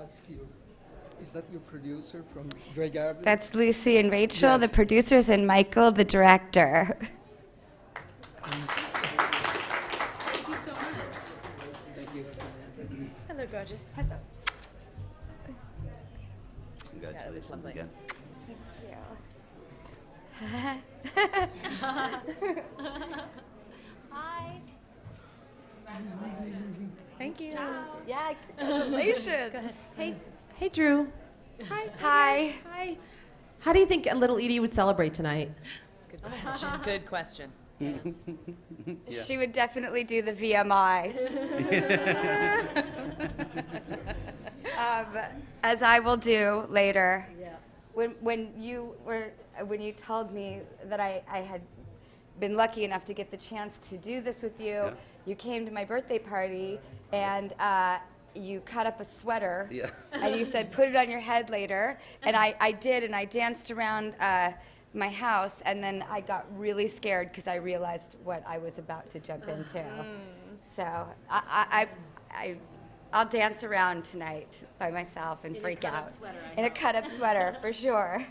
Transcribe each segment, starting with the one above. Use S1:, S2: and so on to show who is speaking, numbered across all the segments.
S1: ask you, is that your producer from Dre Garbage?
S2: That's Lucy and Rachel,
S1: Yes.
S2: the producers, and Michael, the director.
S3: Thank you so much.
S1: Thank you.
S3: Hello, gorgeous.
S4: Congratulations
S3: Yeah, it was lovely.
S4: again.
S3: Hi. Thank you.
S2: Yeah, congratulations.
S3: Go ahead.
S5: Hey, Drew.
S2: Hi.
S5: Hi. How do you think little Edie would celebrate tonight?
S3: Good question. Good question.
S4: Yeah.
S2: She would definitely do the VMI. As I will do later.
S3: Yeah.
S2: When you told me that I had been lucky enough to get the chance to do this with you,
S4: Yeah.
S2: you came to my birthday party and you cut up a sweater
S4: Yeah.
S2: and you said put it on your head later, and I did, and I danced around my house, and then I got really scared because I realized what I was about to jump into. So I'll dance around tonight by myself and
S3: In a
S2: freak
S3: cut-up
S2: out.
S3: sweater, I
S2: In a
S3: hope.
S2: cut-up sweater, for sure.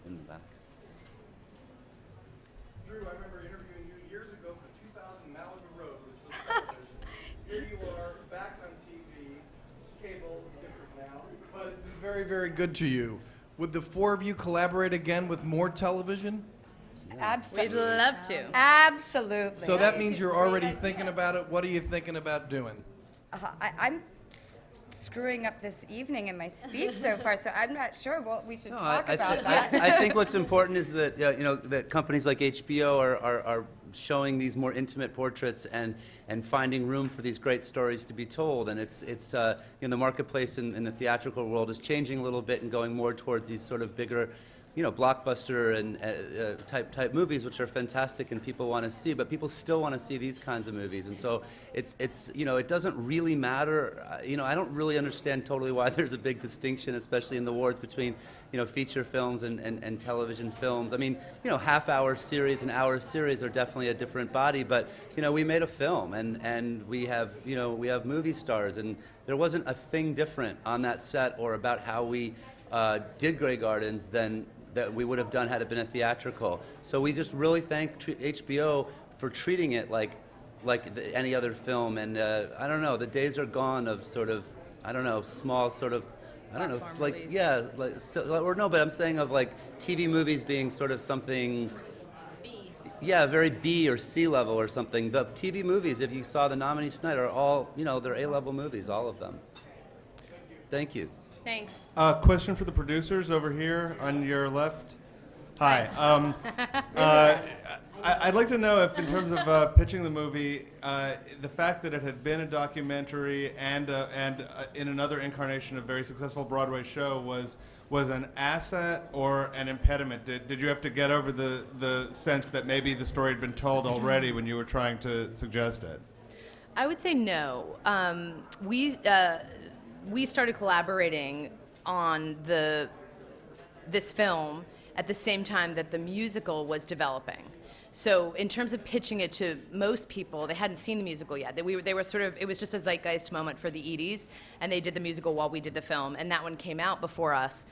S4: In the back.
S6: Drew, I remember interviewing you years ago for 2000 Malibu Road, which was television. Here you are, back on TV. Cable is different now, but it's been very, very good to you. Would the four of you collaborate again with more television?
S2: Absolutely.
S3: We'd love to.
S2: Absolutely.
S6: So that means you're already thinking about it. What are you thinking about doing?
S2: I'm screwing up this evening in my speech so far, so I'm not sure what we should
S4: No,
S2: talk about that.
S4: I think what's important is that that companies like HBO are showing these more intimate portraits and finding room for these great stories to be told. And it's the marketplace in the theatrical world is changing a little bit and going more towards these sort of bigger, blockbuster and type movies, which are fantastic and people want to see, but people still want to see these kinds of movies. And so it doesn't really matter. I don't really understand totally why there's a big distinction, especially in the wars between feature films and television films. I mean, half-hour series and hour series are definitely a different body, but we made a film and we have movie stars, and there wasn't a thing different on that set or about how we did Grey Gardens than that we would have done had it been a theatrical. So we just really thank HBO for treating it like any other film. And I don't know, the days are gone of sort of, small sort of,
S3: Platform movies.
S4: but I'm saying of like TV movies being sort of something, yeah, very B or C level or something. But TV movies, if you saw the nominees tonight, are all, they're A-level movies, all of them. Thank you.
S3: Thanks.
S6: Question for the producers over here on your left. Hi. I'd like to know if, in terms of pitching the movie, the fact that it had been a documentary and in another incarnation of a very successful Broadway show was an asset or an impediment. Did you have to get over the sense that maybe the story had been told already when you were trying to suggest it?
S3: I would say no. We started collaborating on this film at the same time that the musical was developing. So in terms of pitching it to most people, they hadn't seen the musical yet. They were sort of, it was just a zeitgeist moment for the Eddies, and they did the musical while we did the film, and that one came out before us.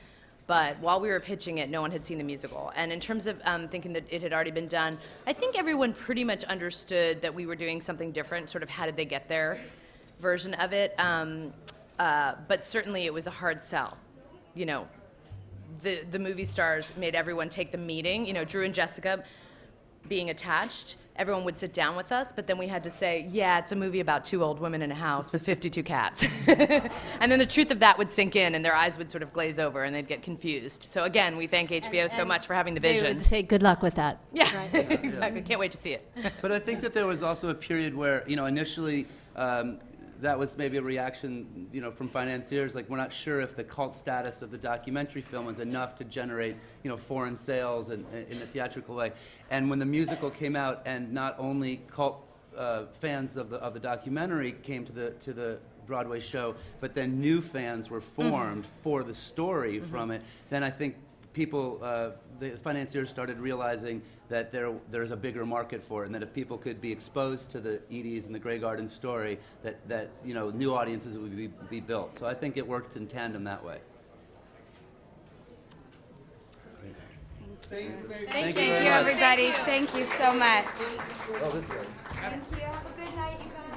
S3: But while we were pitching it, no one had seen the musical. And in terms of thinking that it had already been done, I think everyone pretty much understood that we were doing something different, sort of how did they get there version of it. But certainly it was a hard sell. The movie stars made everyone take the meeting. Drew and Jessica being attached, everyone would sit down with us, but then we had to say, yeah, it's a movie about 2 old women in a house with 52 cats. And then the truth of that would sink in, and their eyes would sort of glaze over, and they'd get confused. So again, we thank HBO so much for having the vision.
S7: They would say, good luck with that.
S3: Yeah, exactly. Can't wait to see it.
S4: But I think that there was also a period where, initially that was maybe a reaction, from financiers, like we're not sure if the cult status of the documentary film was enough to generate, foreign sales in a theatrical way. And when the musical came out, and not only cult fans of the documentary came to the Broadway show, but then new fans were formed for the story from it, then I think people the financiers started realizing that there's a bigger market for it, and that if people could be exposed to the Edie's and the Grey Garden story, that new audiences would be built. So I think it worked in tandem that way.
S2: Thank you.
S4: Thank you
S2: Thank
S4: very
S2: you,
S4: much.
S2: everybody. Thank you so much.
S4: Oh, this way.
S2: Thank you. Have a good night, you guys.